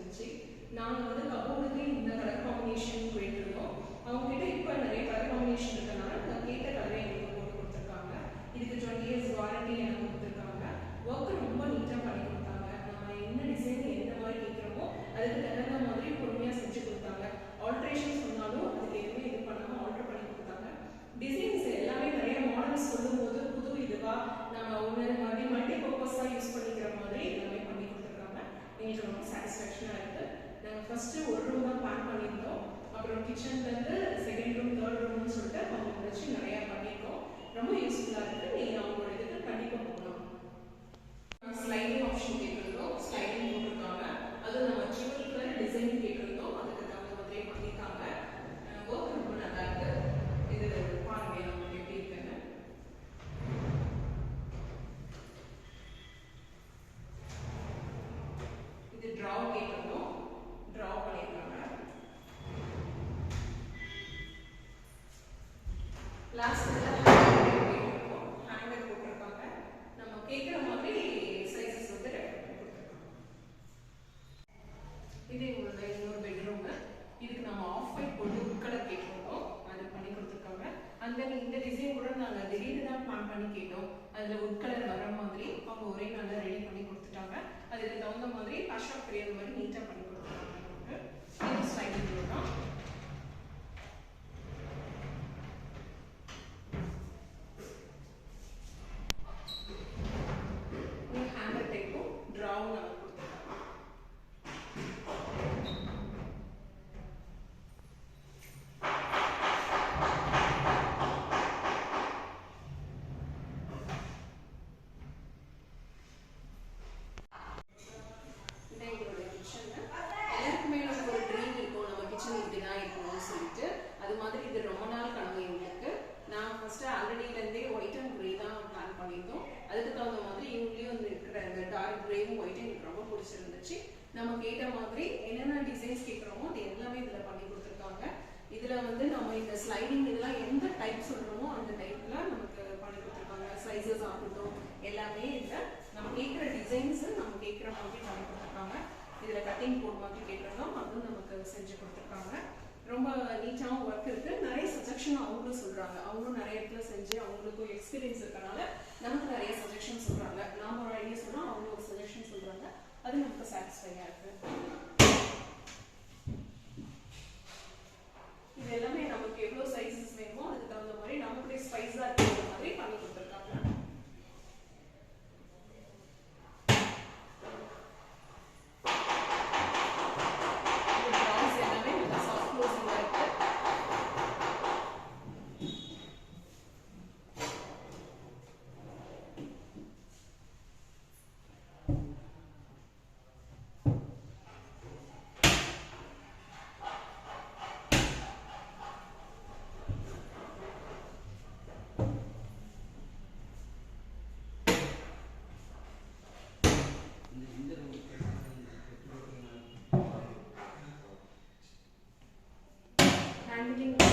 பிடிச்சிருந்துச்சு. நாங்கள் வந்து கபோர்டுக்கு இந்த கலர் காம்பினேஷன் போயிட்டுருக்கோம். அவங்ககிட்ட இப்போ நிறைய கலர் காம்பினேஷன் இருக்கனால நான் கேட்ட கலரை எங்களுக்கு போட்டு கொடுத்துருக்காங்க. இதுக்கு 20 years வாரண்டி எனக்கு கொடுத்துருக்காங்க. ஒர்க் ரொம்ப நீட்டாக பண்ணி கொடுத்தாங்க. நம்ம என்ன டிசைன் எந்த மாதிரி கேட்குறோமோ அதுக்கு தகுந்த மாதிரி பொறுமையாக செஞ்சு கொடுத்தாங்க. ஆல்ட்ரேஷன் சொன்னாலும் அதுக்கு எதுவுமே இது பண்ணாமல் ஆல்ட்ரு பண்ணி கொடுத்தாங்க. டிசைன்ஸ் எல்லாமே நிறைய மாடல்ஸ் சொல்லும் போது புது இதுவாக நம்ம ஒன்று மல்டி பர்பஸாக யூஸ் பண்ணிக்கிற மாதிரி எல்லாமே பண்ணி கொடுத்துருக்காங்க. எங்களுக்கு ரொம்ப சாட்டிஸ்ஃபேக்ஷனாக இருக்குது. நாங்கள் ஃபஸ்ட்டு ஒரு ரூம் தான் பிளான் பண்ணியிருந்தோம். அப்புறம் கிச்சன்லேருந்து செகண்ட் ரூம் தேர்ட் ரூம்னு சொல்லிட்டு அவங்க வச்சு நிறையா பண்ணியிருக்கோம். ரொம்ப யூஸ்ஃபுல்லாக இருக்குது. நீங்கள் அவங்களோட இதுக்கு கண்டிப்பாக போகலாம். ஸ்லைடிங் ஆப்ஷன் கேட்டிருந்தோம், ஸ்லைடிங் போட்டிருக்காங்க. அதுவும் நம்ம ஜுவல் டிசைன் கேட்டிருந்தோம், அதுக்கு தகுந்த மாதிரியே பண்ணியிருக்காங்க. ஒர்க் ரொம்ப நல்லா இருக்குது. இது பாருங்க நமக்கு எப்படி இருக்குன்னு. இது ட்ராவ் கேட்டிருந்தோம், ட்ராவ் பண்ணியிருக்காங்க. லாஸ்ட் ஹேங்கர் போட்டிருக்காங்க. நம்ம கேட்குற மாதிரி சைஸஸ் வந்து ரெடி பண்ணி கொடுத்துருக்காங்க. இது எங்களோட இன்னொரு பெட்ரூமு. இதுக்கு நம்ம ஆஃப் ஒயிட் போட்டு உட் கலர் கேட்டிருந்தோம், அது பண்ணி கொடுத்துருக்காங்க. அந்த இந்த டிசைன் கூட நாங்கள் திடீர்னு தான் பிளான் பண்ணி கேட்டோம். அதில் உட் கலர் வர மாதிரி அவங்க ஒரே நாளில் ரெடி பண்ணி கொடுத்துட்டாங்க. அதுக்கு தகுந்த மாதிரி அஷாப் பெரிய மாதிரி நீட்டாக பண்ணி கொடுத்துருக்காங்க. நமக்கு இது ஸ்லைடிங் டோர் தான். ஹேங்கர் டைப்பும் ட்ராவும் நம்ம கொடுத்துருக்காங்க. எல்லாருக்குமே நமக்கு ஒரு ட்ரீம் இருக்கும், நம்ம கிச்சன் இப்படி தான் இருக்கணும்னு சொல்லிட்டு. அது மாதிரி இது ரொம்ப நாள் கனவு எங்களுக்கு. நான் ஃபஸ்ட்டு ஆல்ரெடியிலேருந்தே ஒயிட் அண்ட் க்ரே தான் பிளான் பண்ணியிருந்தோம். அதுக்கு தகுந்த மாதிரி இவங்களையும் வந்து இருக்கிற அந்த டார்க் க்ரேவும் ஒயிட்டும் எனக்கு ரொம்ப பிடிச்சிருந்துச்சு. நம்ம கேட்ட மாதிரி என்னென்ன டிசைன்ஸ் கேட்குறோமோ அது எல்லாமே இதில் பண்ணி கொடுத்துருக்காங்க. இதில் வந்து நம்ம இந்த ஸ்லைடிங் இதெல்லாம் எந்த டைப் சொல்கிறோமோ அந்த டைப்பில் நமக்கு பண்ணி கொடுத்துருக்காங்க. சைஸஸ் ஆகட்டும் எல்லாமே இதில் நம்ம கேட்குற டிசைன்ஸு நம்ம கேட்குற மாதிரி பண்ணி கொடுத்துருக்காங்க. இதில் கட்டிங் போர்ட் மாதிரி கேட்டிருந்தோம், அதுவும் நமக்கு செஞ்சு கொடுத்துருக்காங்க. ரொம்ப நீட்டாகவும் ஒர்க் இருக்குது. நிறைய சஜஷன் அவங்களும் சொல்கிறாங்க. அவங்களும் நிறைய இடத்துல செஞ்சு அவங்களுக்கும் எக்ஸ்பீரியன்ஸ் இருக்கனால நமக்கு நிறைய சஜஷன் சொல்கிறாங்க. நாம் ஒரு ஐடியா சொன்னால் அவங்க ஒரு சஜஷன் சொல்கிறாங்க. அது நமக்கு சாட்டிஸ்ஃபையாக இருக்குது. இது எல்லாமே நமக்கு எவ்வளோ சைஸஸ் வேணுமோ அதுக்கு தகுந்த மாதிரி நமக்குடைய ஸ்பைஸாக இருக்கிற மாதிரி பண்ணி கொடுத்துருக்காங்க. handling